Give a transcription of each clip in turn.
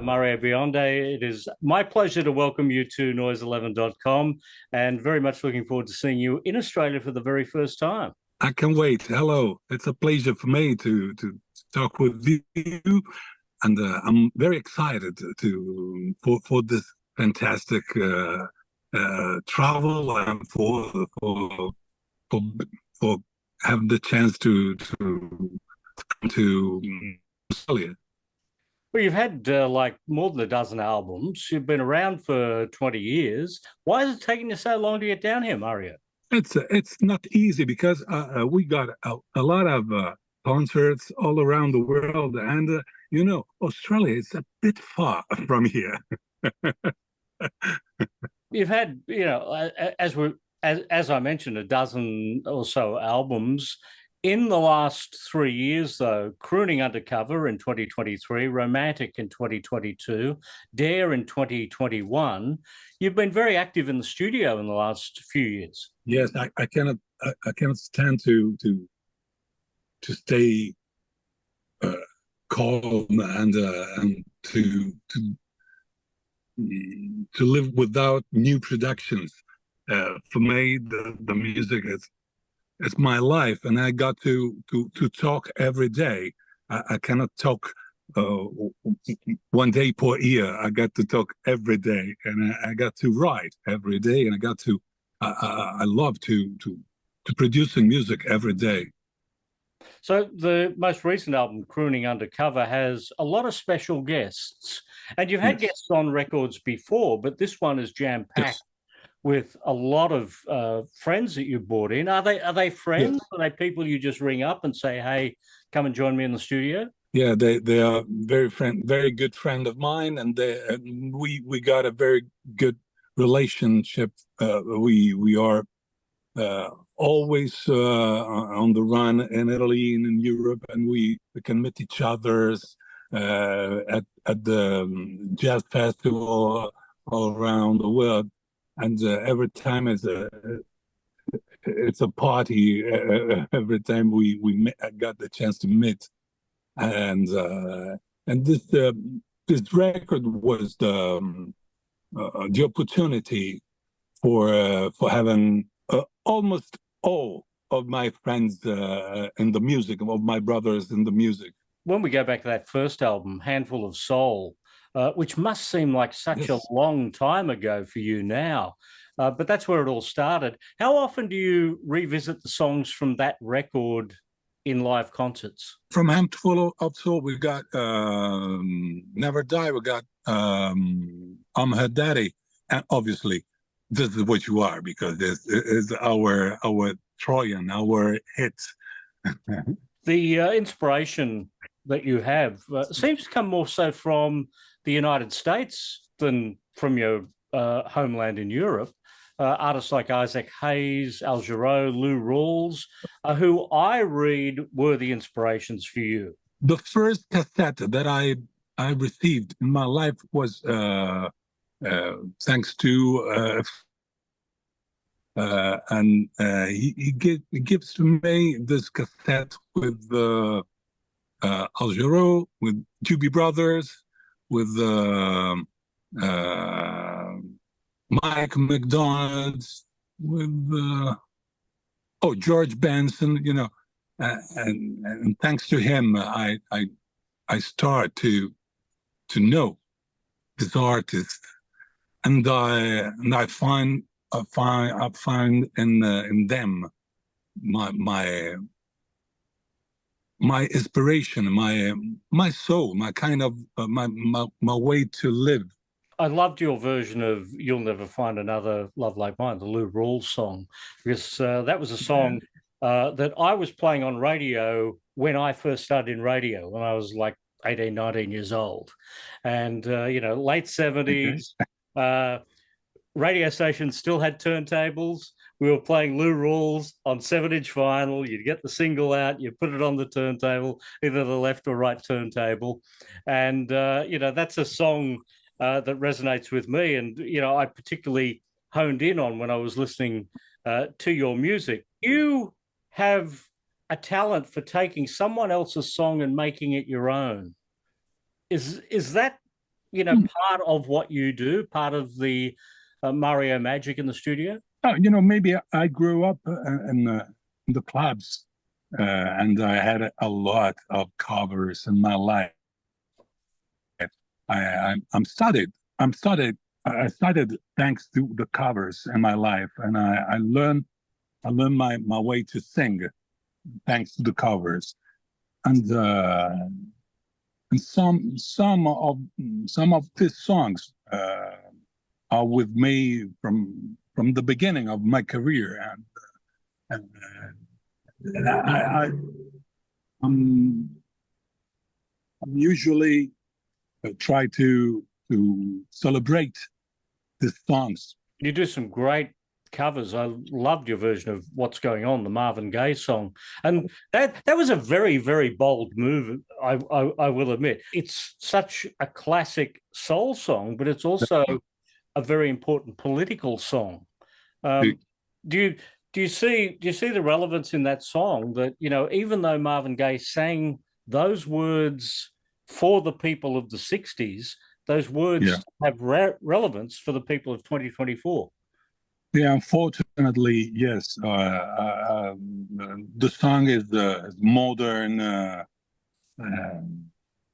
Mario Biondi, it is my pleasure to welcome you to noise11.com and very much looking forward to seeing you in Australia for the very first time. I can't wait. Hello. It's a pleasure for me to talk with you, and I'm very excited for this fantastic travel and for having the chance to come to Australia. Well, you've had like more than a dozen albums. You've been around for 20 years. Why is it taking you so long to get down here, Mario? It's not easy because we got a lot of concerts all around the world, and Australia is a bit far from here. You've had, as I mentioned, a dozen or so albums. In the last 3 years, though, Crooning Undercover in 2023, Romantic in 2022, Dare in 2021, you've been very active in the studio in the last few years. Yes, I cannot stand to stay calm and to live without new productions. For me, the music is. It's my life, and I got to talk every day. I cannot talk 1 day per year. I got to talk every day, and I got to write every day, and I love to producing music every day. So the most recent album, Crooning Undercover, has a lot of special guests, and you've had guests on records before, but this one is jam-packed. Yes. With a lot of friends that you brought in. Are they friends? Yes. Are they people you just ring up and say, "Hey, come and join me in the studio"? Yeah, they are very good friend of mine, and we got a very good relationship. We are always on the run in Italy and in Europe, and we can meet each other's at the jazz festival all around the world. And every time it's a party. Every time we got the chance to meet, and this record was the opportunity for having almost all of my friends in the music, of my brothers in the music. When we go back to that first album, Handful of Soul, which must seem like such a long time ago for you now, but that's where it all started. How often do you revisit the songs from that record in live concerts? From Handful of Soul, we got Never Die, we got I'm Her Daddy, and obviously This Is What You Are, because this is our Trojan, our hit. The inspiration that you have seems to come more so from the United States than from your homeland in Europe. Artists like Isaac Hayes, Al Jarreau, Lou Rawls, who I read were the inspirations for you. The first cassette that I received in my life was thanks to he gives to me this cassette with Al Jarreau, with Doobie Brothers, with Mike McDonald, with George Benson, and thanks to him, I start to know this artist, and I find in them my inspiration, my soul, my kind of my way to live. I loved your version of You'll Never Find Another Love Like Mine, the Lou Rawls song, because that was a song that I was playing on radio when I first started in radio, when I was like 18, 19 years old. And, late 70s, radio stations still had turntables. We were playing Lou Rawls on 7-inch vinyl. You'd get the single out, you put it on the turntable, either the left or right turntable. And, that's a song that resonates with me. And, I particularly honed in on when I was listening to your music. You have a talent for taking someone else's song and making it your own. Is that, part of what you do, part of the Mario magic in the studio? Maybe I grew up in the clubs, and I had a lot of covers in my life. I'm studied. I studied thanks to the covers in my life, and I learned my way to sing thanks to the covers, and some of these songs are with me from the beginning of my career, and I'm usually try to celebrate these songs. You do some great covers. I loved your version of What's Going On, the Marvin Gaye song. And that was a very, very bold move, I will admit. It's such a classic soul song, but it's also a very important political song. Do you see the relevance in that song that, even though Marvin Gaye sang those words for the people of the 60s, those words have relevance for the people of 2024? Yeah, unfortunately, yes. The song is modern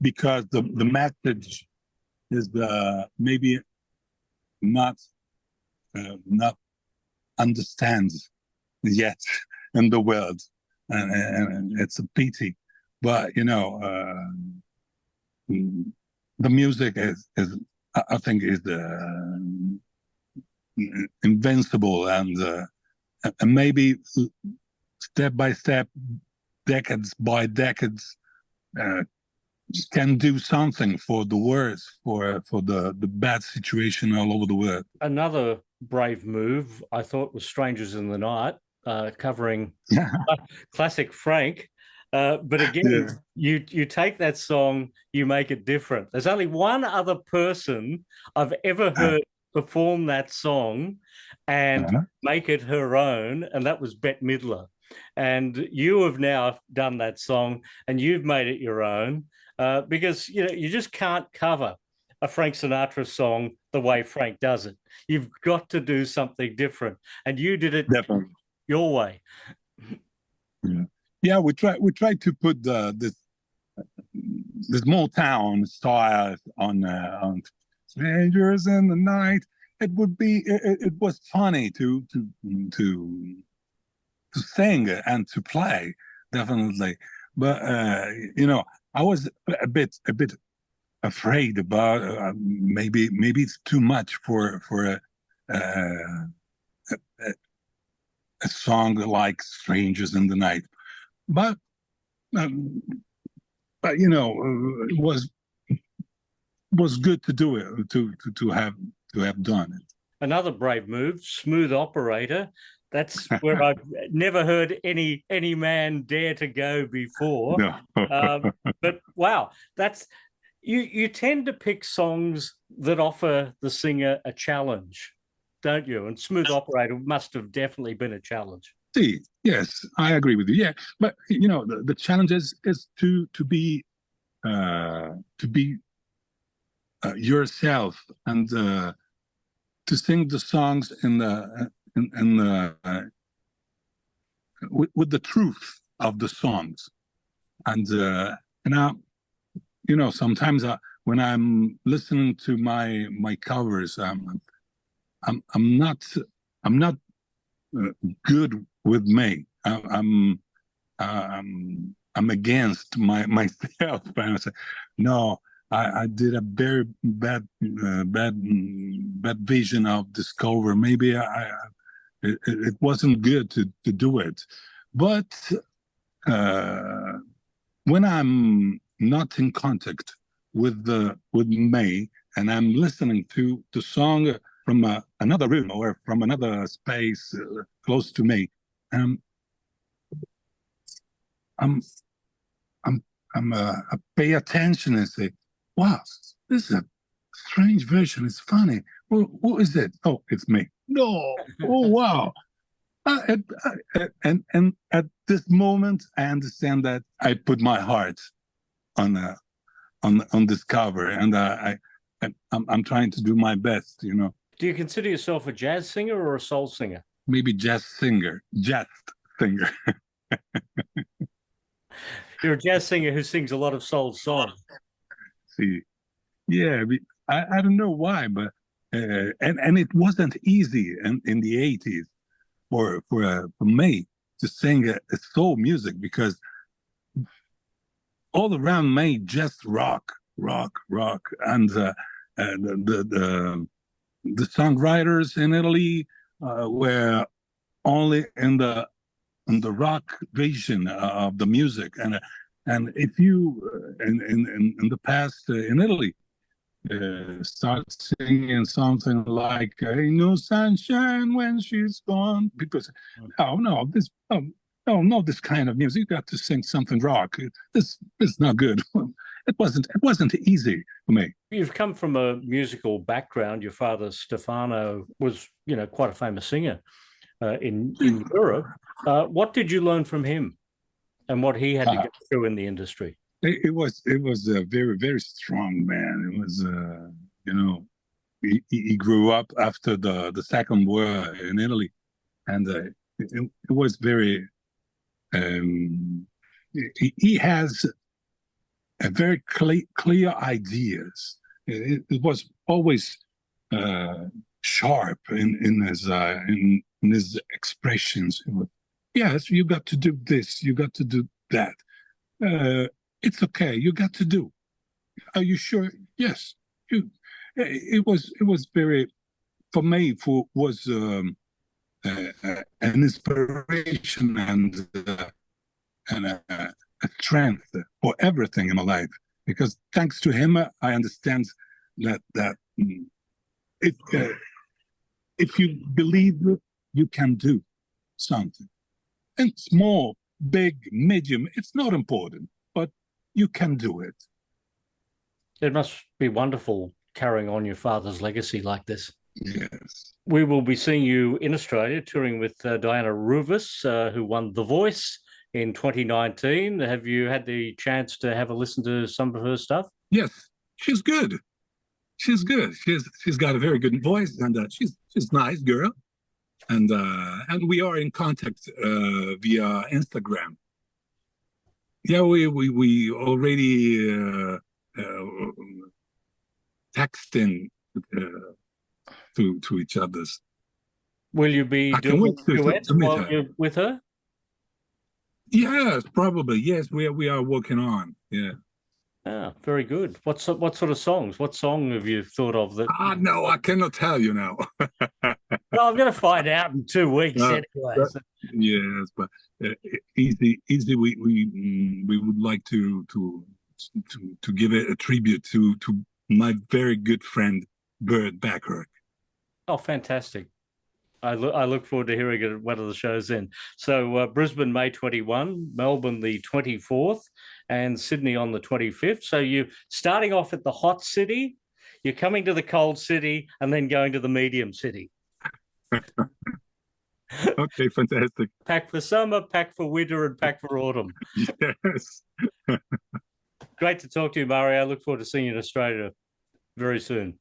because the message is maybe not understands yet in the world, and it's a pity. But the music is I think is invincible, and maybe step by step, decades by decades, can do something for the world, for the bad situation all over the world. Another brave move, I thought, was Strangers in the Night, covering classic Frank. But again, you take that song, you make it different. There's only one other person I've ever heard perform that song and make it her own, and that was Bette Midler. And you have now done that song and you've made it your own, because you just can't cover a Frank Sinatra song the way Frank does it. You've got to do something different, and you did it your way. Yeah, we try to put this small town style on Strangers in the Night. It was funny to sing and to play, definitely. But I was a bit afraid about maybe it's too much for a song like Strangers in the Night. But it was good to do it, to have done it. Another brave move, Smooth Operator. That's where I've never heard any man dare to go before. No. But wow, that's you tend to pick songs that offer the singer a challenge, don't you? And Smooth Operator must have definitely been a challenge. See, yes, I agree with you. Yeah, but the challenge is to be yourself, and to sing the songs with the truth of the songs, and sometimes when I'm listening to my covers, I'm not good with me. I'm against myself, and I say, no, I did a very bad vision of this cover. Maybe it wasn't good to do it. But when I'm not in contact with me, and I'm listening to the song from another room or from another space close to me, I pay attention and say, wow, this is a strange version. It's funny. Well, who is it? Oh, it's me. No. Oh, wow. And at this moment, I understand that I put my heart on on this cover, and I'm trying to do my best. Do you consider yourself a jazz singer or a soul singer? Maybe jazz singer. You're a jazz singer who sings a lot of soul songs. See, yeah, I don't know why, but and it wasn't easy in the '80s for me to sing a soul music, because all around me just rock, and the songwriters in Italy were only in the rock vision of the music, and if you in the past in Italy start singing something like "Ain't no sunshine when she's gone," people say, "No, no, this kind of music. You got to sing something rock. This is not good." It wasn't easy for me. You've come from a musical background. Your father, Stefano, was, quite a famous singer in Europe. What did you learn from him, and what he had to go through in the industry? It was a very, very strong man. It was he grew up after the Second War in Italy, and it was very he has a very clear ideas. It was always sharp in his expressions. Yes, you got to do this. You got to do that. It's okay. You got to do. Are you sure? Yes. It was very, for me, was an inspiration and a strength for everything in my life. Because thanks to him, I understand that if you believe, you can do something. And small, big, medium, it's not important, but you can do it. It must be wonderful carrying on your father's legacy like this. Yes. We will be seeing you in Australia touring with Diana Rouvas, who won The Voice in 2019. Have you had the chance to have a listen to some of her stuff? Yes, she's good. She's good. She's got a very good voice, and she's a nice girl. And we are in contact via Instagram. Yeah, we already texting to each other's. Will you be doing a duet while you're with her? Yes, probably. Yes, we are working on. Yeah. Ah, very good. What sort of songs? What song have you thought of that? No, I cannot tell you now. Well, I'm going to find out in 2 weeks anyway. Yes, but easy. We would like to give it a tribute to my very good friend Bert Bacharach. Oh, fantastic! I look forward to hearing it at one of the shows then. So Brisbane, May 21, Melbourne the 24th, and Sydney on the 25th. So you're starting off at the hot city, you're coming to the cold city, and then going to the medium city. Okay, fantastic. Pack for summer, pack for winter, and pack for autumn. Yes. Great to talk to you, Mario. I look forward to seeing you in Australia very soon.